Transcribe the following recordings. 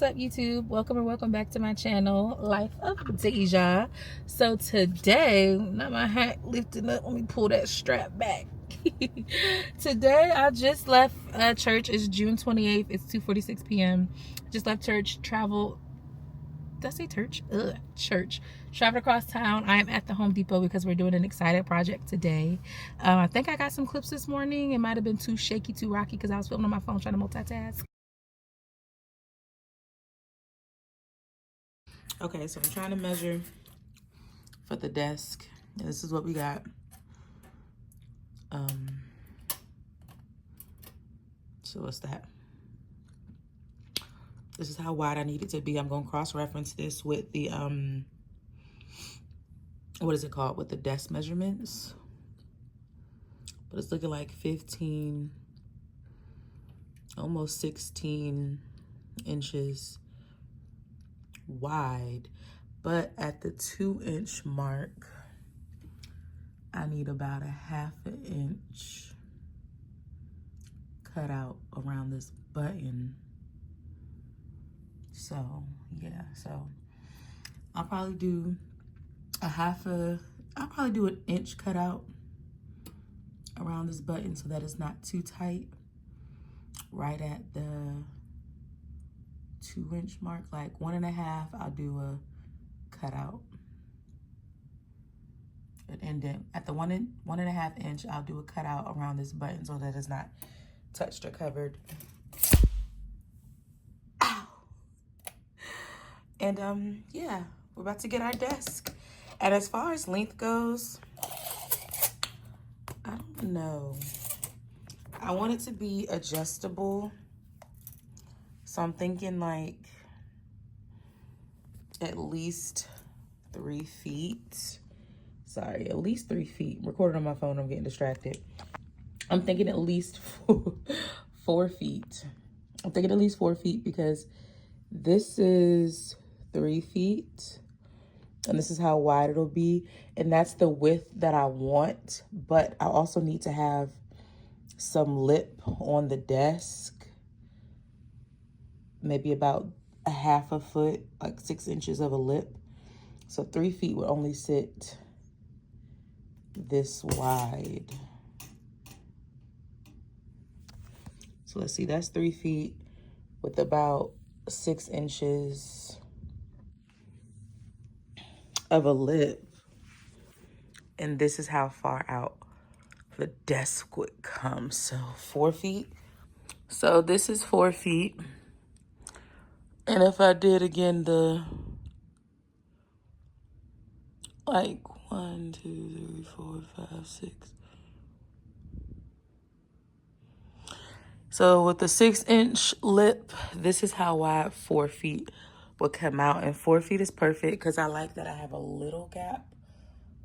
up, YouTube? Welcome or welcome back to my channel, Life of Deja. So today, not my hat lifting up, let me pull that strap back. Today I just left church. It's June 28th. It's 2:46 p.m. Just left church, traveled. Did I say church? Church. Traveled across town. I am at the Home Depot because we're doing an excited project today. I think I got some clips this morning. It might have been too shaky, too rocky because I was filming on my phone trying to multitask. Okay, so I'm trying to measure for the desk. And this is what we got. So what's that? This is how wide I need it to be. I'm going to cross-reference this with the, what is it called? With the desk measurements. But it's looking like 15, almost 16 inches wide. But at the 2-inch mark, I need about a 1/2 inch cut out around this button. So yeah, so I'll probably do I'll probably do 1 inch cut out around this button so that it's not too tight. Right at the 2-inch mark, like 1.5, I'll do a cutout. An indent at the 1.5 inch. I'll do a cutout around this button so that it's not touched or covered. Ow. And yeah, we're about to get our desk. And as far as length goes, I don't know. I want it to be adjustable. So I'm thinking like at least 3 feet. Sorry, at least 3 feet. I'm recording on my phone, I'm getting distracted. I'm thinking at least 4 feet. I'm thinking at least 4 feet because this is 3 feet. And this is how wide it'll be. And that's the width that I want. But I also need to have some lip on the desk. Maybe about a 1/2 foot, like 6 inches of a lip. So 3 feet would only sit this wide. So let's see, that's 3 feet with about 6 inches of a lip. And this is how far out the desk would come. So 4 feet. So this is 4 feet. And if I did again the like 1, 2, 3, 4, 5, 6. So with the 6-inch lip, this is how wide 4 feet would come out. And 4 feet is perfect because I like that I have a little gap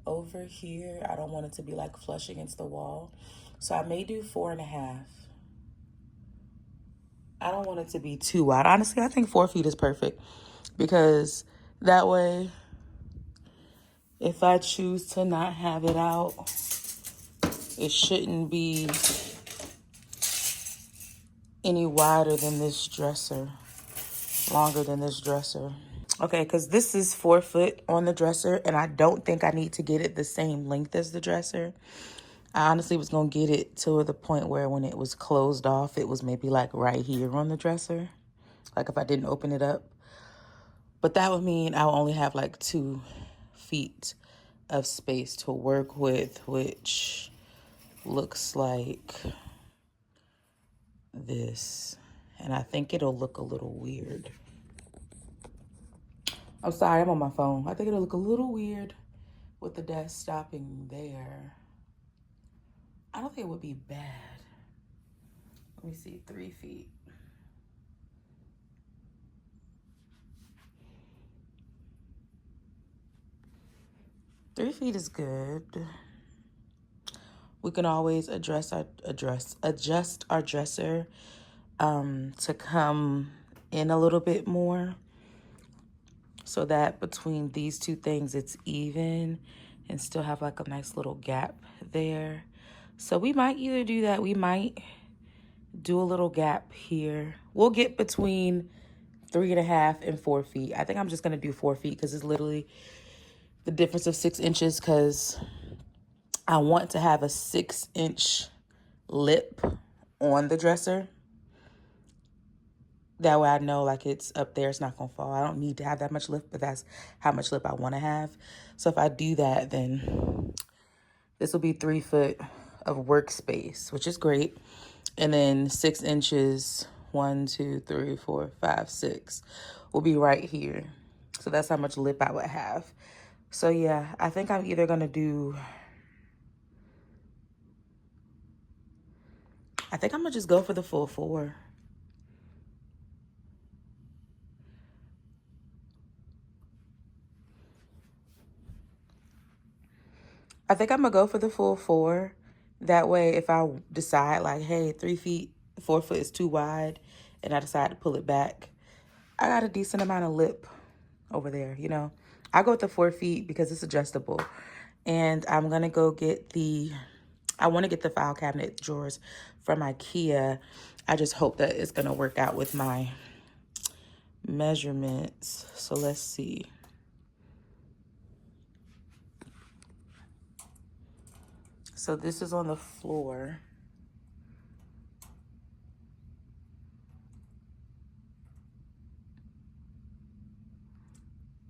over here. I don't want it to be like flush against the wall. So I may do 4.5. I don't want it to be too wide. Honestly, I think 4 feet is perfect because that way, if I choose to not have it out, it shouldn't be any wider than this dresser, longer than this dresser. Okay, because this is 4 foot on the dresser, and I don't think I need to get it the same length as the dresser. I honestly was going to get it to the point where when it was closed off, it was maybe like right here on the dresser, like if I didn't open it up. But that would mean I would only have like 2 feet of space to work with, which looks like this. And I think it'll look a little weird. I'm sorry, I'm on my phone. I think it'll look a little weird with the desk stopping there. I don't think it would be bad. Let me see, 3 feet. Three feet is good. We can always adjust our dresser to come in a little bit more so that between these two things it's even and still have like a nice little gap there. So we might either do that. We might do a little gap here. We'll get between 3.5 and 4 feet. I think I'm just gonna do 4 feet because it's literally the difference of 6 inches, because I want to have a 6-inch lip on the dresser. That way I know like it's up there, it's not gonna fall. I don't need to have that much lip, but that's how much lip I want to have. So if I do that, then this will be 3 foot of workspace, which is great. And then 6 inches, 1, 2, 3, 4, 5, 6 will be right here. So that's how much lip I would have. So yeah, I think I'm either gonna do, I think I'm gonna just go for the full 4. I think I'm gonna go for the full 4. That way, if I decide like, hey, 3 feet, 4 foot is too wide, and I decide to pull it back, I got a decent amount of lip over there, you know. I go with the 4 feet because it's adjustable. And I'm gonna go get I wanna get the file cabinet drawers from IKEA. I just hope that it's gonna work out with my measurements. So let's see. So this is on the floor.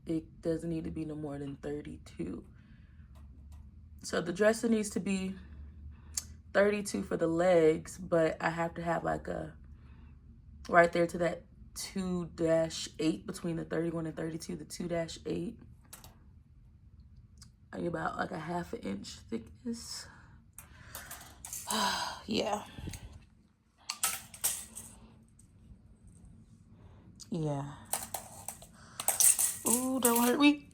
It doesn't need to be no more than 32. So the dresser needs to be 32 for the legs, but I have to have like a, right there to that 2-8 between the 31 and 32, the 2-8. About like a 1/2 inch thickness. Yeah. Yeah. Ooh, don't hurt me.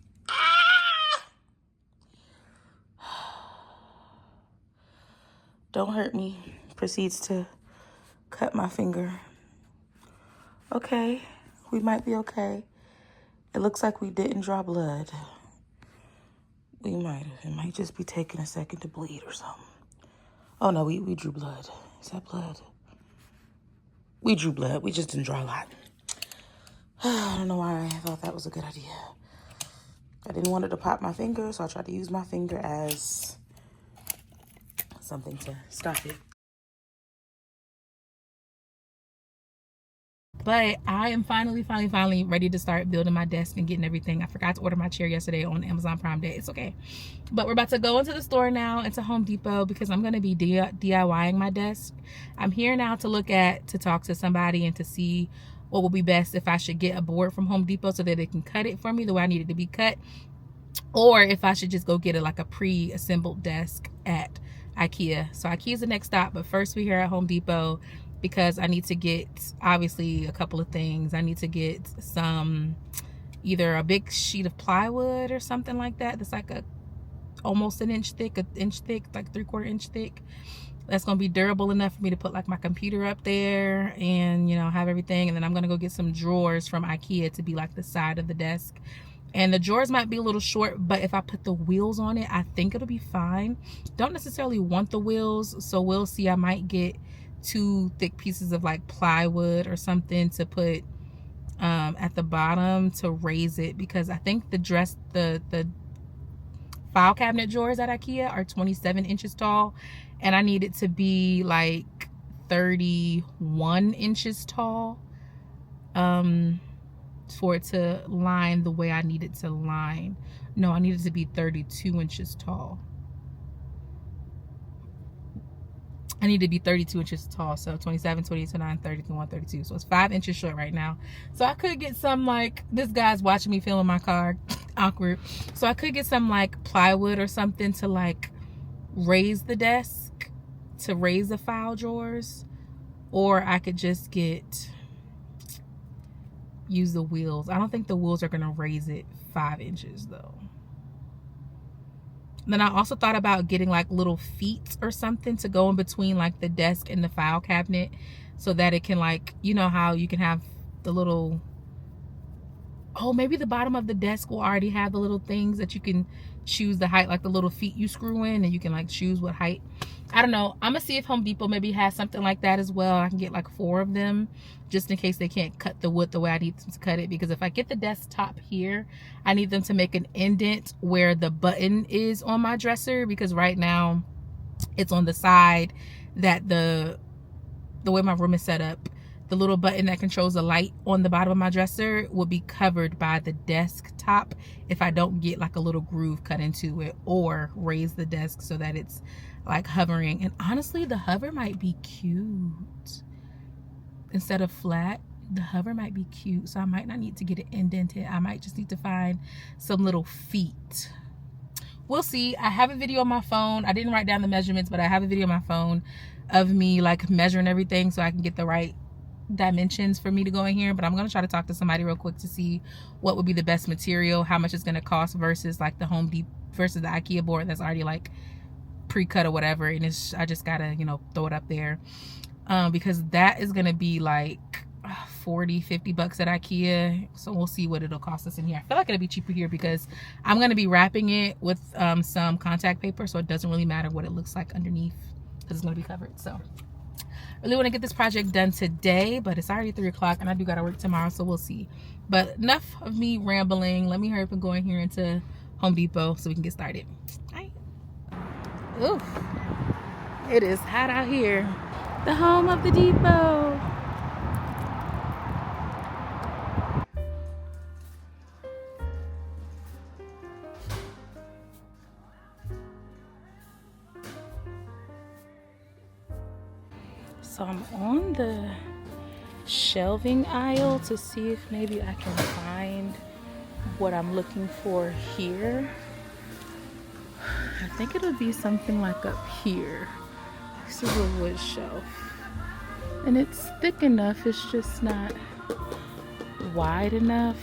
Don't hurt me. Proceeds to cut my finger. Okay, we might be okay. It looks like we didn't draw blood. We might have. It might just be taking a second to bleed or something. Oh no, we drew blood. Is that blood? We drew blood. We just didn't draw a lot. I don't know why I thought that was a good idea. I didn't want it to pop my finger, so I tried to use my finger as something to stop it. But I am finally ready to start building my desk and getting everything. I forgot to order my chair yesterday on Amazon Prime Day. It's okay. But we're about to go into the store now, into Home Depot, because I'm going to be DIYing my desk. I'm here now to talk to somebody and to see what will be best, if I should get a board from Home Depot so that they can cut it for me the way I need it to be cut, or if I should just go get like a pre-assembled desk at IKEA. So IKEA is the next stop, but first we're here at Home Depot because I need to get, obviously, a couple of things. I need to get either a big sheet of plywood or something like that that's like almost an inch thick, like 3/4 inch thick. That's gonna be durable enough for me to put like my computer up there and, you know, have everything. And then I'm gonna go get some drawers from IKEA to be like the side of the desk. And the drawers might be a little short, but if I put the wheels on it, I think it'll be fine. Don't necessarily want the wheels, so we'll see. I might get 2 thick pieces of like plywood or something to put at the bottom to raise it, because I think the file cabinet drawers at IKEA are 27 inches tall, and I need it to be like 31 inches tall for it to line the way I need it to line. No, I need it to be 32 inches tall. I need to be 32 inches tall. So 27, 28, 29, 30, 31, 32. So it's 5 inches short right now. So I could get some, like, this guy's watching me filming my car. Awkward. So I could get some like plywood or something to like raise the desk, to raise the file drawers. Or I could just use the wheels. I don't think the wheels are going to raise it 5 inches though. Then I also thought about getting like little feet or something to go in between like the desk and the file cabinet, so that it can, like, you know how you can have the little, oh, maybe the bottom of the desk will already have the little things that you can choose the height, like the little feet you screw in and you can like choose what height. I don't know. I'm gonna see if Home Depot maybe has something like that as well. I can get like 4 of them just in case they can't cut the wood the way I need them to cut it, because if I get the desktop here, I need them to make an indent where the button is on my dresser, because right now it's on the side that the way my room is set up, the little button that controls the light on the bottom of my dresser will be covered by the desktop if I don't get like a little groove cut into it or raise the desk so that it's like hovering. And honestly, the hover might be cute. Instead of flat, the hover might be cute. So I might not need to get it indented. I might just need to find some little feet. We'll see. I have a video on my phone. I didn't write down the measurements, but I have a video on my phone of me like measuring everything so I can get the right dimensions for me to go in here. But I'm going to try to talk to somebody real quick to see what would be the best material, how much it's going to cost versus like the Home Depot versus the IKEA board that's already like pre-cut or whatever. And it's, I just got to, you know, throw it up there because that is going to be like 40-50 bucks at IKEA. So we'll see what it'll cost us in here. I feel like it'll be cheaper here because I'm going to be wrapping it with some contact paper, so it doesn't really matter what it looks like underneath because it's going to be covered. So I really want to get this project done today, but it's already 3 o'clock and I do got to work tomorrow, so we'll see. But enough of me rambling. Let me hurry up and go in here into Home Depot so we can get started. All right. Ooh, it is hot out here. The home of the depot. So I'm on the shelving aisle to see if maybe I can find what I'm looking for here. I think it'll be something like up here. This is a wood shelf. And it's thick enough, it's just not wide enough.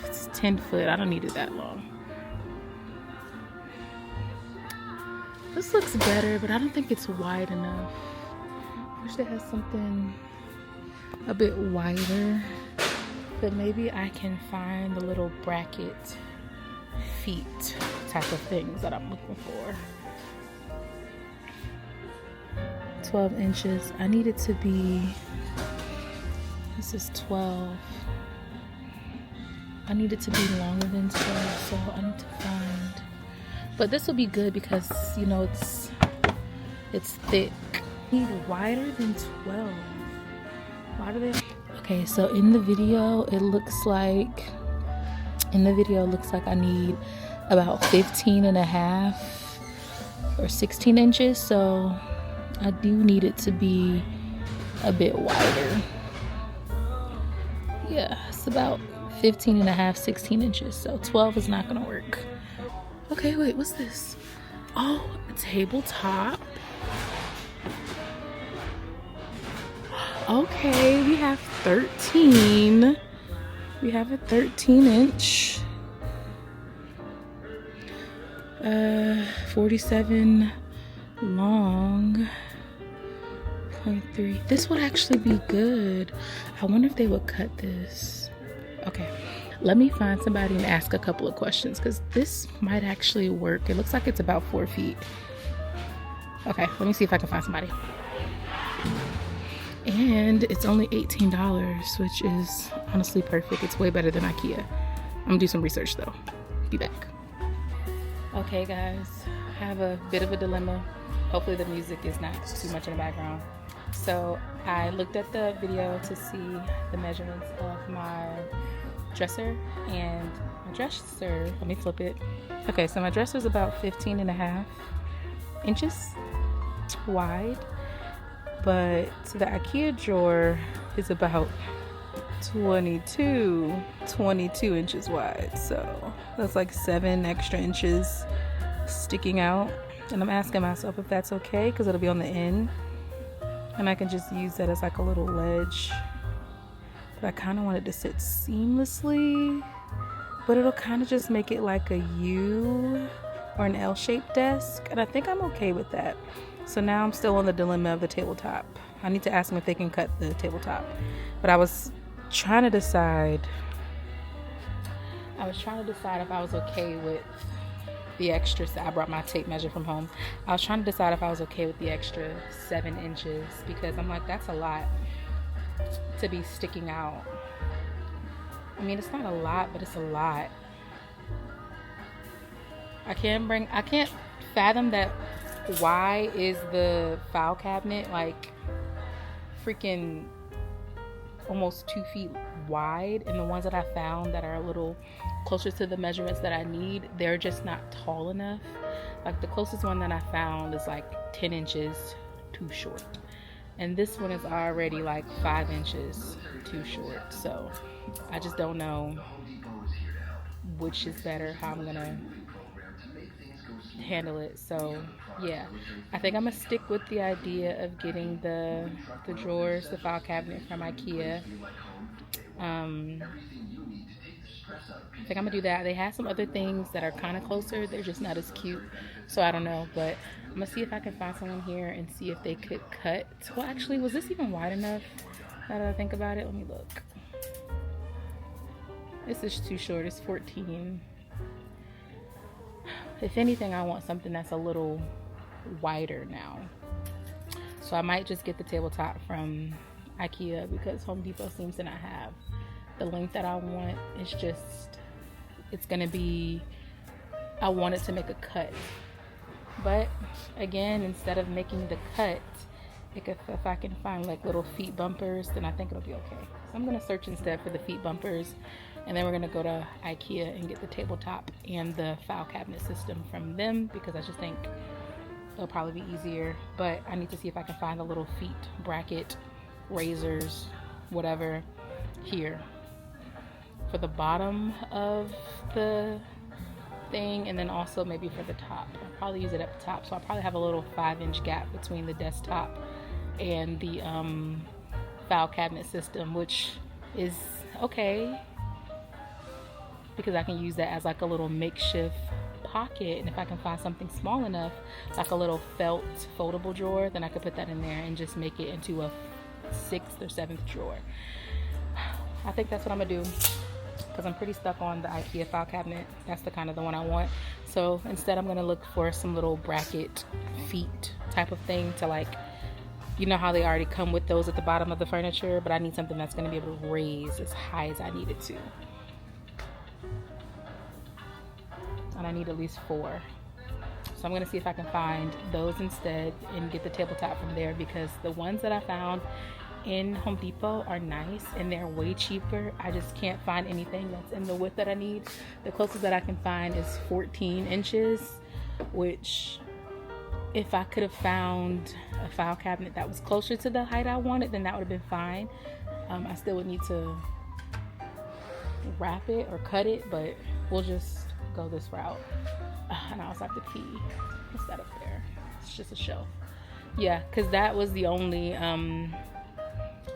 It's 10 foot, I don't need it that long. This looks better, but I don't think it's wide enough. Wish it has something a bit wider, but maybe I can find the little bracket feet type of things that I'm looking for. 12 inches. I need it to be, this is 12. I need it to be longer than 12, so I need to find, but this will be good because, you know, it's thick. I need wider than 12. Why do they? Okay, so in the video it looks like I need about 15 and a half or 16 inches, so I do need it to be a bit wider. Yeah, it's about 15 and a half, 16 inches, so 12 is not gonna work. Okay, wait, what's this? Oh, a tabletop. Okay, we have 13. We have a 13-inch. 47 long. 0.3. This would actually be good. I wonder if they would cut this. Okay, let me find somebody and ask a couple of questions because this might actually work. It looks like it's about 4 feet. Okay, let me see if I can find somebody. And it's only $18, which is honestly perfect. It's way better than IKEA. I'm gonna do some research though. Be back. Okay guys, I have a bit of a dilemma. Hopefully the music is not too much in the background. So I looked at the video to see the measurements of my dresser, and my dresser, let me flip it. Okay, so my dresser is about 15 and a half inches wide. But the IKEA drawer is about 22 inches wide. So that's like 7 extra inches sticking out. And I'm asking myself if that's okay because it'll be on the end. And I can just use that as like a little ledge. But I kind of want it to sit seamlessly. But it'll kind of just make it like a U or an L-shaped desk. And I think I'm okay with that. So now I'm still on the dilemma of the tabletop. I need to ask them if they can cut the tabletop. But I was trying to decide if I was okay with the extra, I brought my tape measure from home. I was trying to decide if I was okay with the extra 7 inches because I'm like, that's a lot to be sticking out. I mean, it's not a lot, but it's a lot. I can't fathom that. Why is the file cabinet like freaking almost 2 feet wide, and the ones that I found that are a little closer to the measurements that I need, they're just not tall enough. Like the closest one that I found is like 10 inches too short, and this one is already like 5 inches too short. So I just don't know which is better, how I'm gonna handle it. So yeah, I think I'm gonna stick with the idea of getting the drawers, the file cabinet from IKEA. I think I'm gonna do that. They have some other things that are kind of closer, they're just not as cute, so I don't know, but I'm gonna see if I can find someone here and see if they could cut. Well, actually, was this even wide enough? Now that I think about it, let me look. This is too short. It's 14. If anything, I want something that's a little wider now. So I might just get the tabletop from IKEA because Home Depot seems to not have the length that I want. It's gonna be, I want it to make a cut. But again, instead of making the cut, if I can find like little feet bumpers, then I think it'll be okay. So I'm gonna search instead for the feet bumpers, and then we're gonna go to IKEA and get the tabletop and the file cabinet system from them because I just think it'll probably be easier. But I need to see if I can find the little feet bracket, razors, whatever, here for the bottom of the thing, and then also maybe for the top. I'll probably use it at the top, so I'll probably have a little 5-inch gap between the desktop and the file cabinet system, which is okay because I can use that as like a little makeshift pocket, and if I can find something small enough, like a little felt foldable drawer, then I could put that in there and just make it into a 6th or 7th drawer. I think that's what I'm gonna do because I'm pretty stuck on the IKEA file cabinet. That's the one I want. So instead I'm gonna look for some little bracket feet type of thing to, like, you know how they already come with those at the bottom of the furniture, but I need something that's gonna be able to raise as high as I need it to. And I need at least 4. So I'm gonna see if I can find those instead and get the tabletop from there, because the ones that I found in Home Depot are nice and they're way cheaper. I just can't find anything that's in the width that I need. The closest that I can find is 14 inches, which if I could have found a file cabinet that was closer to the height I wanted, then that would have been fine. I still would need to wrap it or cut it, but we'll just go this route. And I also have to pee. What's that up there? It's just a shelf. Yeah, because that was the only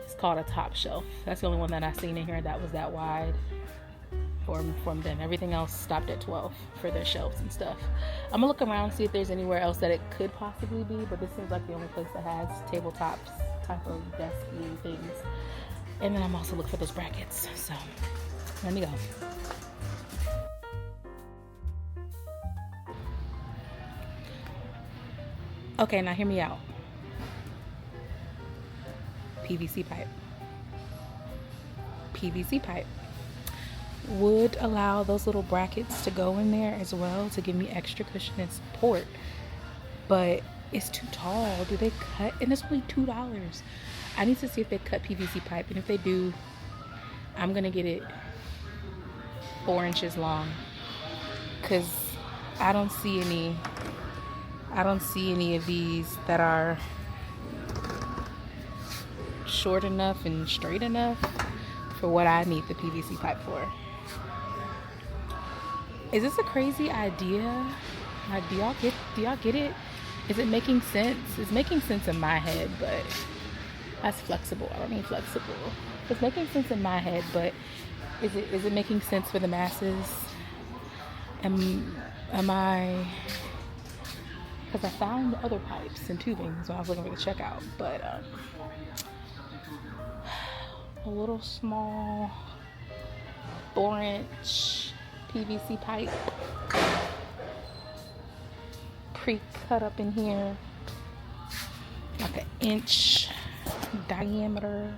it's called a top shelf. That's the only one that I seen in here that was that wide from them. Everything else stopped at 12 for their shelves and stuff. I'm gonna look around and see if there's anywhere else that it could possibly be, but this seems like the only place that has tabletops type of desky things. And then I'm also looking for those brackets. So let me go. Okay, now hear me out. PVC pipe. PVC pipe would allow those little brackets to go in there as well to give me extra cushion and support, but it's too tall. Do they cut? And it's only $2. I need to see if they cut PVC pipe, and if they do, I'm gonna get it 4 inches long, because I don't see any of these that are short enough and straight enough for what I need the PVC pipe for. Is this a crazy idea? Like, do y'all get it? Is it making sense? It's making sense in my head, but that's flexible. I don't need flexible. It's making sense in my head, but is it making sense for the masses? Am I? Because I found other pipes and tubings when I was looking for the checkout, but a little small 4-inch PVC pipe pre-cut up in here, like an inch diameter.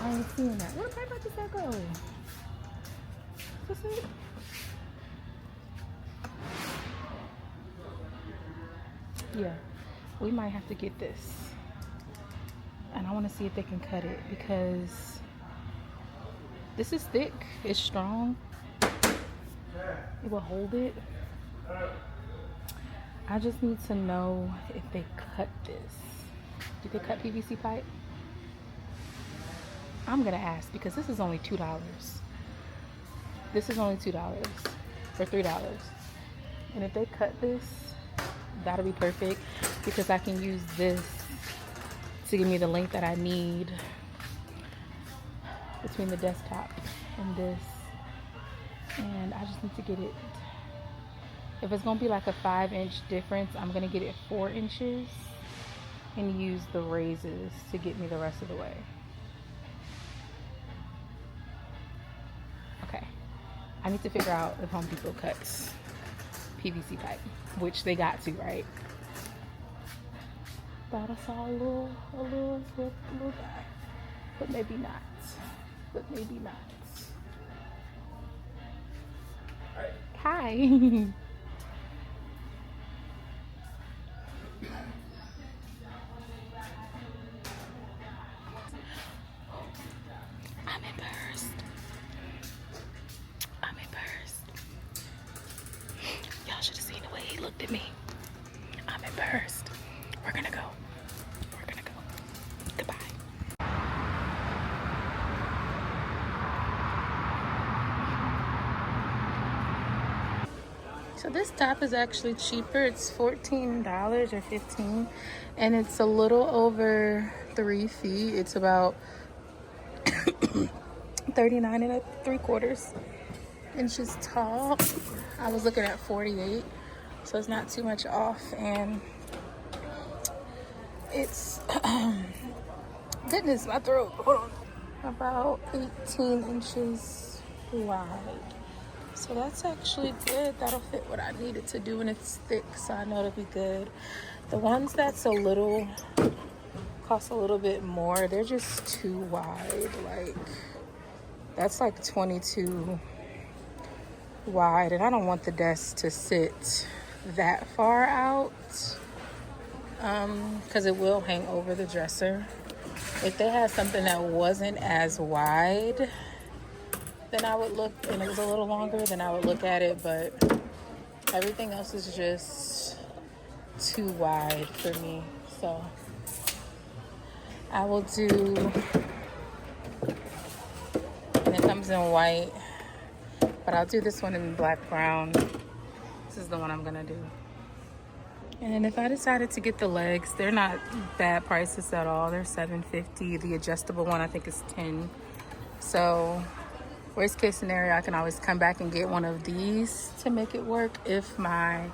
I ain't seeing that. Where does that go? What's it? Yeah, we might have to get this. And I want to see if they can cut it because this is thick. It's strong. It will hold it. I just need to know if they cut this. Do they cut PVC pipe? I'm gonna ask because this is only $2. This is only $2 or $3. And if they cut this, that'll be perfect because I can use this to give me the length that I need between the desktop and this. And I just need to get it. If it's gonna be like a 5-inch difference, I'm gonna get it 4 inches and use the raises to get me the rest of the way. Okay, I need to figure out if Home Depot cuts PVC pipe, which they got to, right? Thought I saw a little guy, but maybe not. But maybe not. Hi. I'm embarrassed. Y'all should have seen the way he looked at me. I'm embarrassed. We're gonna go. Goodbye. So this top is actually cheaper. It's $14 or $15, and it's a little over 3 feet. It's about 39 3/4 inches tall. I was looking at 48, so it's not too much off, and it's goodness, my throat. Hold on. About 18 inches wide. So that's actually good. That'll fit what I needed to do, and it's thick, so I know it'll be good. The ones that's a little, cost a little bit more, they're just too wide. Like, that's like 22 wide, and I don't want the desk to sit that far out because it will hang over the dresser. If they had something that wasn't as wide, then I would look, and it was a little longer, then I would look at it, but everything else is just too wide for me. So I will do, and it comes in white, but I'll do this one in black brown. This is the one I'm gonna do. And if I decided to get the legs, they're not bad prices at all. They're $7.50. The adjustable one I think is $10. So worst case scenario, I can always come back and get one of these to make it work if my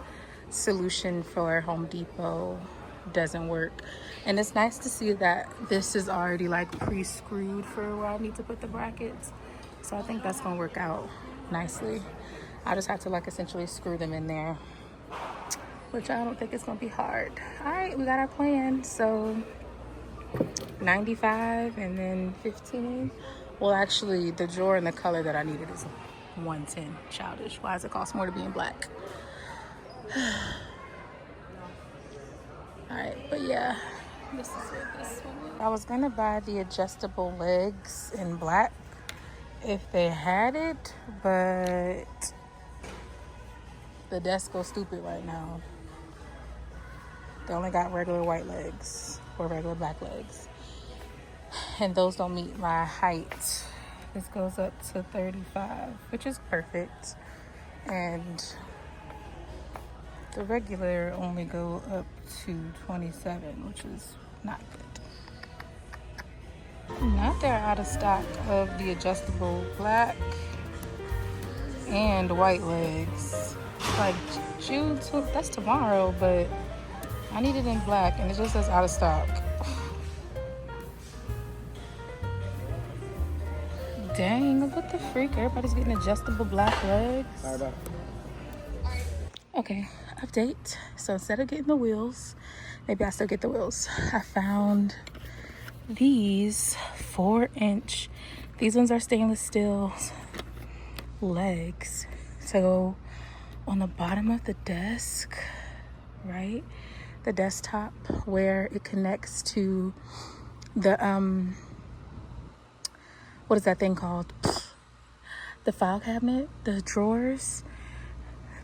solution for Home Depot doesn't work. And it's nice to see that this is already like pre-screwed for where I need to put the brackets. So I think that's gonna work out nicely. I just have to like essentially screw them in there, which I don't think it's gonna be hard. All right, we got our plan. So 95 and then 15. Well, actually, the drawer and the color that I needed is 110. Childish. Why does it cost more to be in black? All right, but yeah, this is what this one is. I was gonna buy the adjustable legs in black if they had it, but the desk goes stupid right now. They only got regular white legs or regular black legs, and those don't meet my height. This goes up to 35, which is perfect, and the regular only go up to 27, which is not good. Now they're out of stock of the adjustable black and white legs. Like June 2nd, that's tomorrow, but I need it in black, and it just says out of stock. Dang, what the freak? Everybody's getting adjustable black legs. Okay, update. So instead of getting the wheels, maybe I still get the wheels. I found these 4-inch. These ones are stainless steel legs. So on the bottom of the desk, right? The desktop where it connects to the what is that thing called? The file cabinet, the drawers.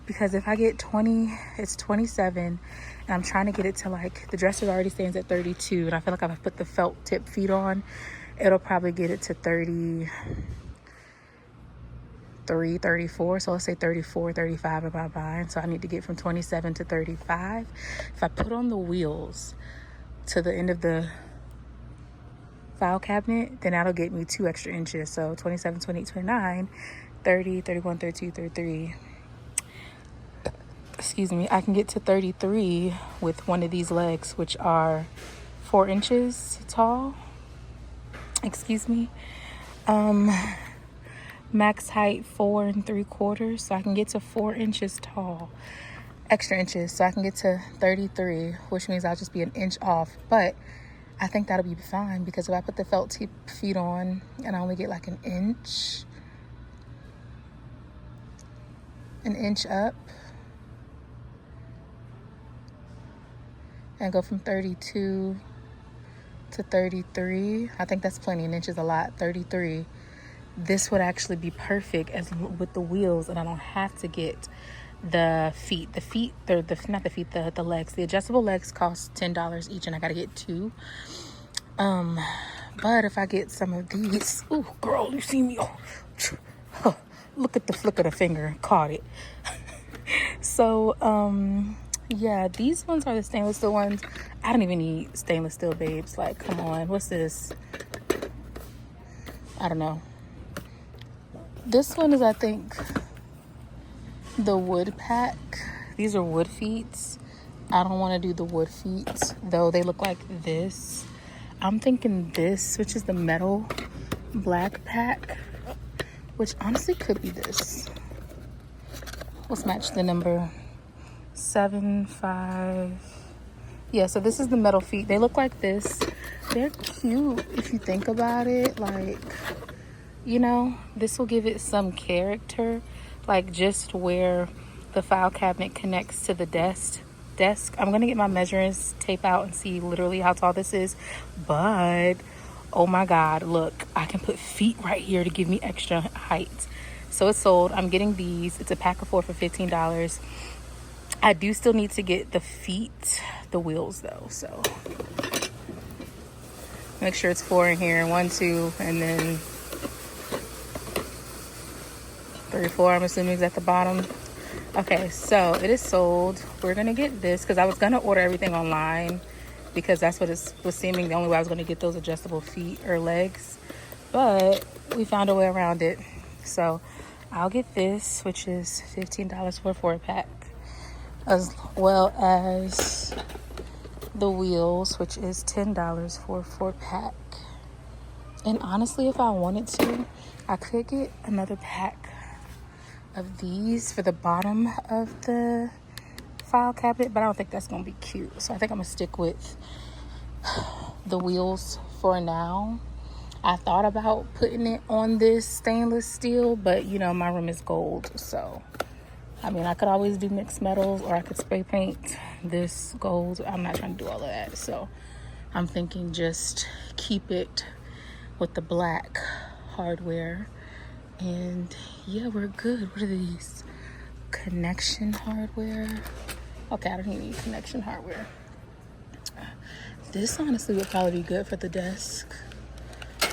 Because if I get 20, it's 27, and I'm trying to get it to, like, the dresser already stands at 32, and I feel like if I put the felt tip feet on, it'll probably get it to 33, 34. So let's say 34, 35 in my mind. So I need to get from 27 to 35. If I put on the wheels to the end of the file cabinet, then that'll get me 2 extra inches. So 27, 28, 29, 30, 31, 32, 33. Excuse me, I can get to 33 with one of these legs, which are 4 inches tall. Excuse me. Max height 4 3/4, so I can get to 4 inches tall. Extra inches, so I can get to 33, which means I'll just be an inch off. But I think that'll be fine, because if I put the felt tip feet on and I only get like an inch up, and go from 32 to 33, I think that's plenty. An inch is a lot. 33, this would actually be perfect as with the wheels, and I don't have to get the feet. The legs. The adjustable legs cost $10 each, and I gotta get 2. But if I get some of these, ooh, girl, you see me? Oh, look at the flick of the finger, caught it. So, yeah, these ones are the stainless steel ones. I don't even need stainless steel, babes. Like, come on, what's this? I don't know. This one is, I think, the wood pack. These are wood feet. I don't want to do the wood feet, though they look like this. I'm thinking this, which is the metal black pack, which honestly could be this. Let's match the number 75. Yeah, so this is the metal feet. They look like this. They're cute if you think about it. Like, you know, this will give it some character. Like, just where the file cabinet connects to the desk. I'm going to get my measuring tape out and see literally how tall this is. But, oh my God, look, I can put feet right here to give me extra height. So it's sold. I'm getting these. It's a pack of 4 for $15. I do still need to get the feet, the wheels though. So make sure it's 4 in here. 1, 2, and then 3, 4. I'm assuming is at the bottom. Okay, so it is sold. We're gonna get this because I was gonna order everything online because that's what it was seeming the only way I was gonna get those adjustable feet or legs. But we found a way around it. So I'll get this, which is $15 for a 4-pack, as well as the wheels, which is $10 for a 4-pack. And honestly, if I wanted to, I could get another pack of these for the bottom of the file cabinet, but I don't think that's gonna be cute. So I think I'm gonna stick with the wheels for now. I thought about putting it on this stainless steel, but you know, my room is gold, so I mean, I could always do mixed metals, or I could spray paint this gold. I'm not trying to do all of that, so I'm thinking just keep it with the black hardware. And yeah, we're good. What are these? Connection hardware. Okay, I don't even need connection hardware. This honestly would probably be good for the desk,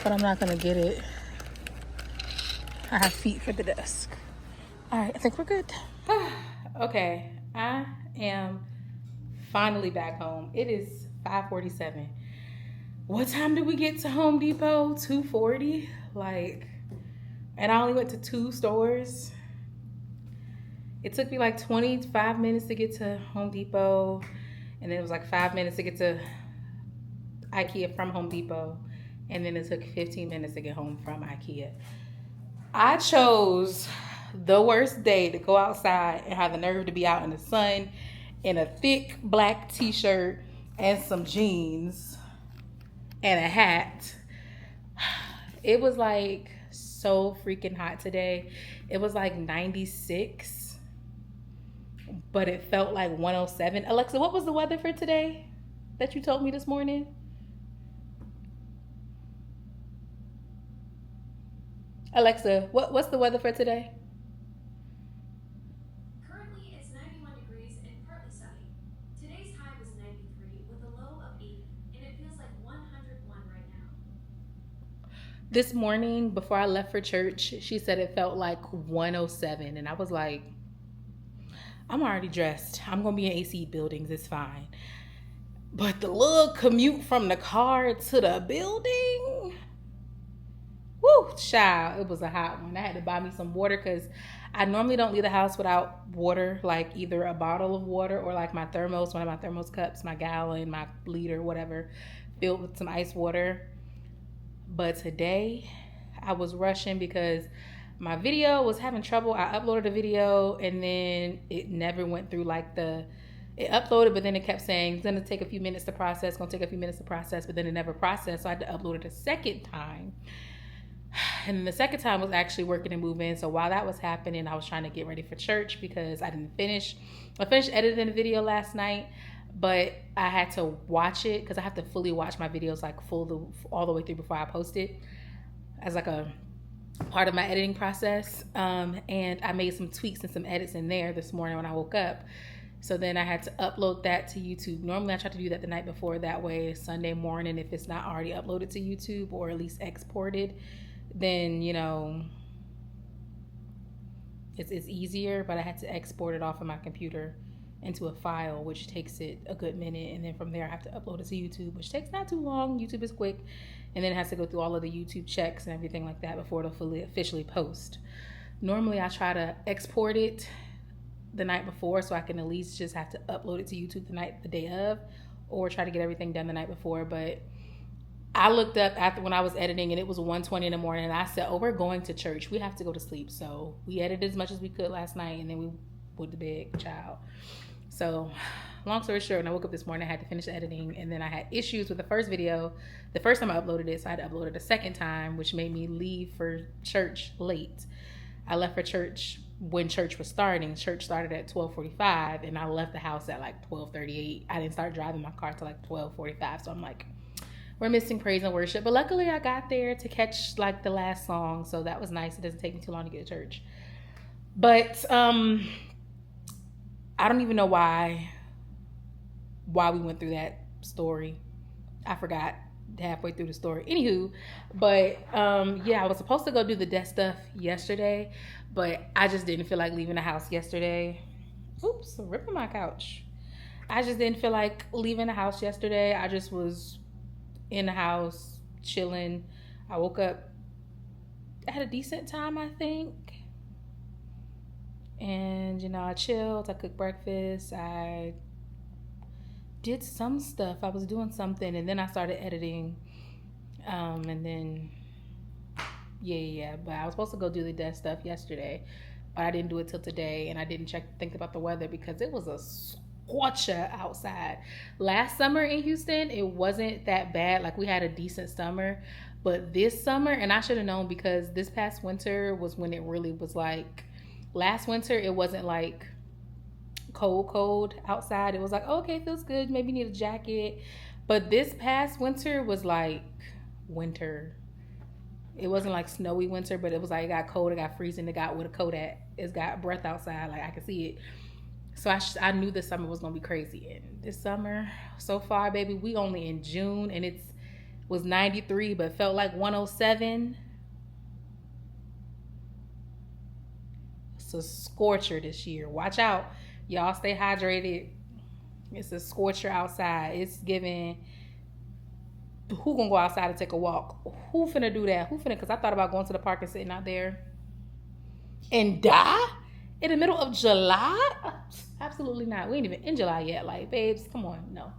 but I'm not gonna get it. I have feet for the desk. All right, I think we're good. Okay, I am finally back home. It is 5:47. What time did we get to Home Depot? 2:40? Like, and I only went to 2 stores. It took me like 25 minutes to get to Home Depot, and then it was like 5 minutes to get to IKEA from Home Depot, and then it took 15 minutes to get home from IKEA. I chose the worst day to go outside and have the nerve to be out in the sun in a thick black t-shirt and some jeans and a hat. It was like so freaking hot today. It was like 96, but it felt like 107. Alexa, what was the weather for today that you told me this morning? Alexa, what's the weather for today? Currently, it's 91 degrees and partly sunny. Today's high was 93 with a low of 80, and it feels like 101 right now. This morning, before I left for church, she said it felt like 107, and I was like, I'm already dressed. I'm going to be in AC buildings. It's fine. But the little commute from the car to the building, woo, child, it was a hot one. I had to buy me some water because I normally don't leave the house without water, like either a bottle of water or like my thermos, one of my thermos cups, my gallon, my liter, whatever, filled with some ice water. But today I was rushing because my video was having trouble. I uploaded a video and then it never went through it uploaded, but then it kept saying it's gonna take a few minutes to process, but then it never processed. So I had to upload it a second time. And the second time was actually working and moving. So while that was happening, I was trying to get ready for church because I didn't finish. I finished editing the video last night, but I had to watch it because I have to fully watch my videos like all the way through before I post it as like a part of my editing process. And I made some tweaks and some edits in there this morning when I woke up. So then I had to upload that to YouTube. Normally I try to do that the night before. That way Sunday morning, if it's not already uploaded to YouTube or at least exported, then, you know, it's easier. But I had to export it off of my computer into a file, which takes it a good minute. And then from there I have to upload it to YouTube, which takes not too long. YouTube is quick. And then it has to go through all of the YouTube checks and everything like that before it'll fully officially post. Normally I try to export it the night before so I can at least just have to upload it to YouTube the day of, or try to get everything done the night before. But I looked up after when I was editing and it was 1:20 in the morning and I said, oh, we're going to church. We have to go to sleep. So we edited as much as we could last night and then we went to bed, child. So long story short, when I woke up this morning, I had to finish editing and then I had issues with the first video. The first time I uploaded it, so I had to upload it a second time, which made me leave for church late. I left for church when church was starting. Church started at 12:45 and I left the house at like 12:38. I didn't start driving my car till like 12:45. So I'm like, we're missing praise and worship. But luckily I got there to catch like the last song. So that was nice. It doesn't take me too long to get to church. But I don't even know why we went through that story. I forgot halfway through the story. Anywho, but yeah, I was supposed to go do the desk stuff yesterday, but I just didn't feel like leaving the house yesterday. Oops, ripping my couch. I just didn't feel like leaving the house yesterday. I just was in the house chilling. I woke up at a decent time, I think. And, you know, I chilled. I cooked breakfast. I did some stuff. I was doing something. And then I started editing. And then, yeah. But I was supposed to go do the desk stuff yesterday. But I didn't do it till today. And I didn't think about the weather because it was a scorcher outside. Last summer in Houston, it wasn't that bad. Like, we had a decent summer. But this summer, and I should have known because this past winter was when it really was like, last winter, it wasn't like cold outside. It was like, oh, okay, it feels good. Maybe you need a jacket. But this past winter was like winter. It wasn't like snowy winter, but it was like it got cold, it got freezing, it got with a coat at. It's got breath outside, like I could see it. So I knew this summer was gonna be crazy. And this summer, so far, baby, we only in June and it was 93, but felt like 107. It's a scorcher this year. Watch out. Y'all stay hydrated. It's a scorcher outside. It's giving. Who gonna go outside and take a walk? Who finna do that? Because I thought about going to the park and sitting out there and die in the middle of July. Absolutely not. We ain't even in July yet. Like, babes, come on. No.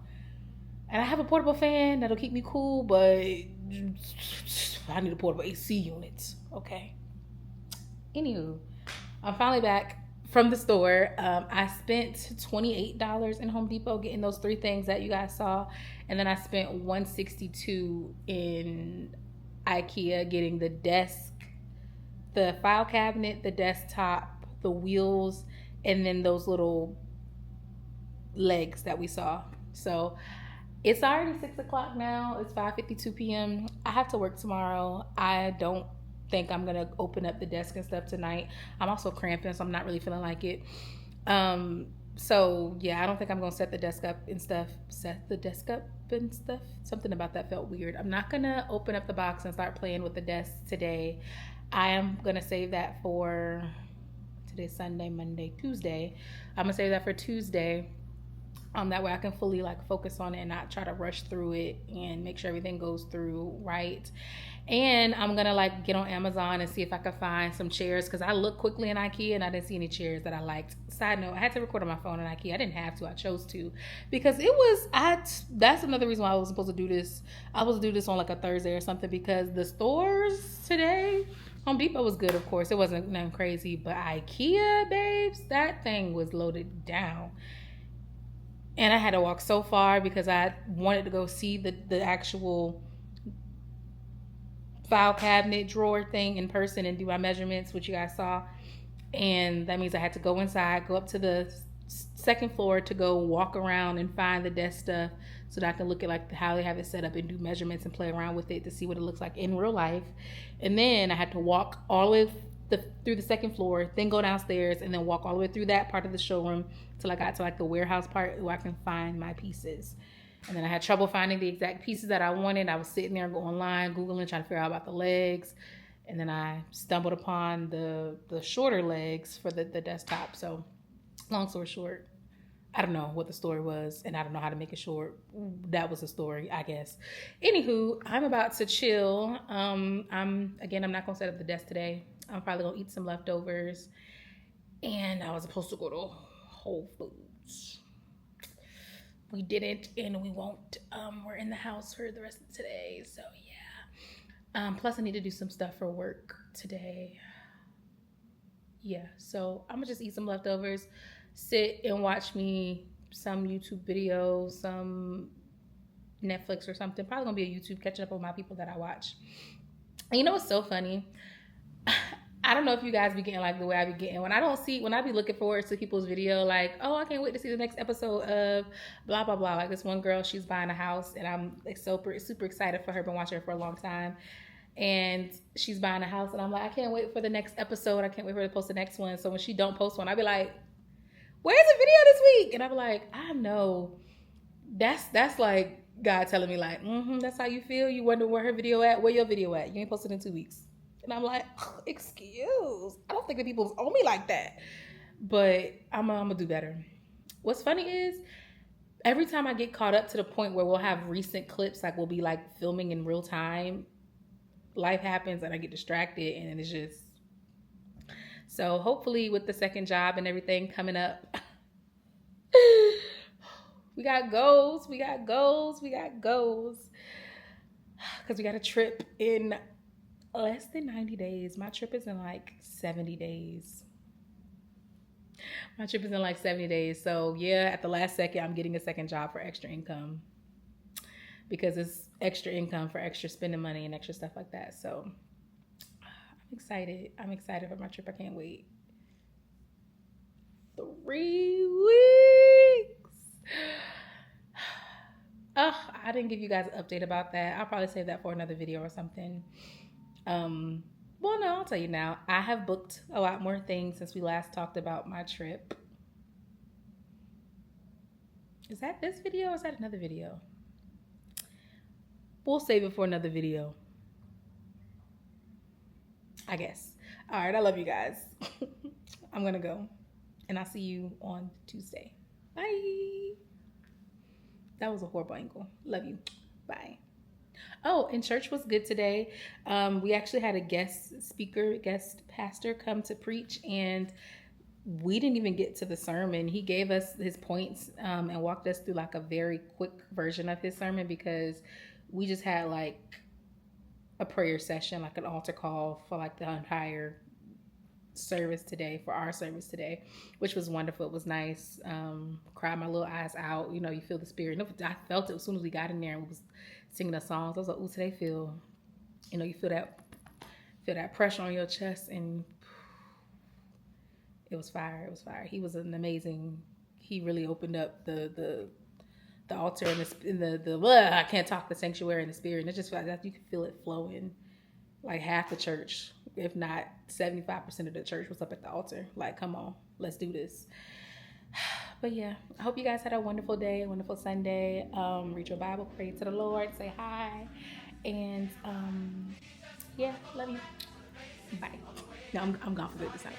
And I have a portable fan that'll keep me cool, but I need a portable AC unit. Okay. Anywho. I'm finally back from the store. I spent $28 in Home Depot getting those three things that you guys saw, and then I spent $162 in IKEA getting the desk, the file cabinet, the desktop, the wheels, and then those little legs that we saw. So it's already 6 o'clock now. It's 5:52 p.m. I have to work tomorrow. I don't think I'm gonna open up the desk and stuff tonight. I'm also cramping, so I'm not really feeling like it. So yeah, I don't think I'm gonna set the desk up and stuff. Set the desk up and stuff. Something about that felt weird. I'm not gonna open up the box and start playing with the desk today. I am gonna save that for today's Sunday, Monday, Tuesday. I'm gonna save that for Tuesday. That way I can fully like focus on it and not try to rush through it and make sure everything goes through right. And I'm gonna like get on Amazon and see if I can find some chairs, because I looked quickly in IKEA and I didn't see any chairs that I liked. Side note, I had to record on my phone in IKEA. I didn't have to, I chose to, because that's another reason why I was supposed to do this. I was supposed to do this on like a Thursday or something, because the stores today, Home Depot was good, of course. It wasn't nothing crazy, but IKEA, babes, that thing was loaded down. And I had to walk so far because I wanted to go see the actual file cabinet drawer thing in person and do my measurements, which you guys saw. And that means I had to go inside, go up to the second floor to go walk around and find the desk stuff so that I can look at like how they have it set up and do measurements and play around with it to see what it looks like in real life. And then I had to walk all the way through the second floor, then go downstairs, and then walk all the way through that part of the showroom till I got to like the warehouse part where I can find my pieces. And then I had trouble finding the exact pieces that I wanted. I was sitting there going online, Googling, trying to figure out about the legs. And then I stumbled upon the shorter legs for the desktop. So long story short, I don't know what the story was, and I don't know how to make it short. That was the story, I guess. Anywho, I'm about to chill. I'm not gonna set up the desk today. I'm probably gonna eat some leftovers, and I was supposed to go to Whole Foods. We didn't, and we won't. We're in the house for the rest of today, so yeah. Plus, I need to do some stuff for work today. Yeah, so I'm gonna just eat some leftovers, sit and watch me some YouTube videos, some Netflix or something. Probably gonna be a YouTube, catching up on my people that I watch. And you know what's so funny? I don't know if you guys be getting like the way I be getting when I be looking forward to people's video, like, oh, I can't wait to see the next episode of blah blah blah. Like this one girl, she's buying a house, and I'm like super excited for her. Been watching her for a long time, and she's buying a house, and I'm like, I can't wait for the next episode. I can't wait for her to post the next one. So when she don't post one, I be like, where's the video this week? And I be like, I know that's like God telling me like, that's how you feel. You wonder where her video at? Where your video at? You ain't posted in 2 weeks. And I'm like, excuse. I don't think that people owe me like that. But I'm gonna do better. What's funny is every time I get caught up to the point where we'll have recent clips, like we'll be like filming in real time, life happens and I get distracted, and it's just, so hopefully with the second job and everything coming up, we got goals. Because we got a trip in less than 90 days. My trip is in like 70 days. So yeah, at the last second, I'm getting a second job for extra income, because it's extra income for extra spending money and extra stuff like that. So I'm excited for my trip. I can't wait. 3 weeks. Oh, I didn't give you guys an update about that. I'll probably save that for another video or something. Well, no, I'll tell you now. I have booked a lot more things since we last talked about my trip. Is that this video or is that another video? We'll save it for another video, I guess. All right, I love you guys. I'm gonna go, and I'll see you on Tuesday. Bye. That was a horrible angle. Love you. Bye. Oh, and church was good today. We actually had a guest pastor come to preach, and we didn't even get to the sermon. He gave us his points and walked us through like a very quick version of his sermon, because we just had like a prayer session, like an altar call for like the entire service today, for our service today, which was wonderful. It was nice. Cried my little eyes out. You know, you feel the spirit. I felt it as soon as we got in there and we was singing the songs. I was like, "Ooh, today feel." You know, you feel that pressure on your chest, and it was fire. It was fire. He was an amazing. He really opened up the altar and I can't talk, the sanctuary and the spirit. And it just felt like you could feel it flowing. Like half the church, if not 75% of the church, was up at the altar. Like, come on, let's do this. But yeah, I hope you guys had a wonderful day, a wonderful Sunday. Read your Bible, pray to the Lord, say hi, and yeah, love you. Bye. No, I'm gone for good this time.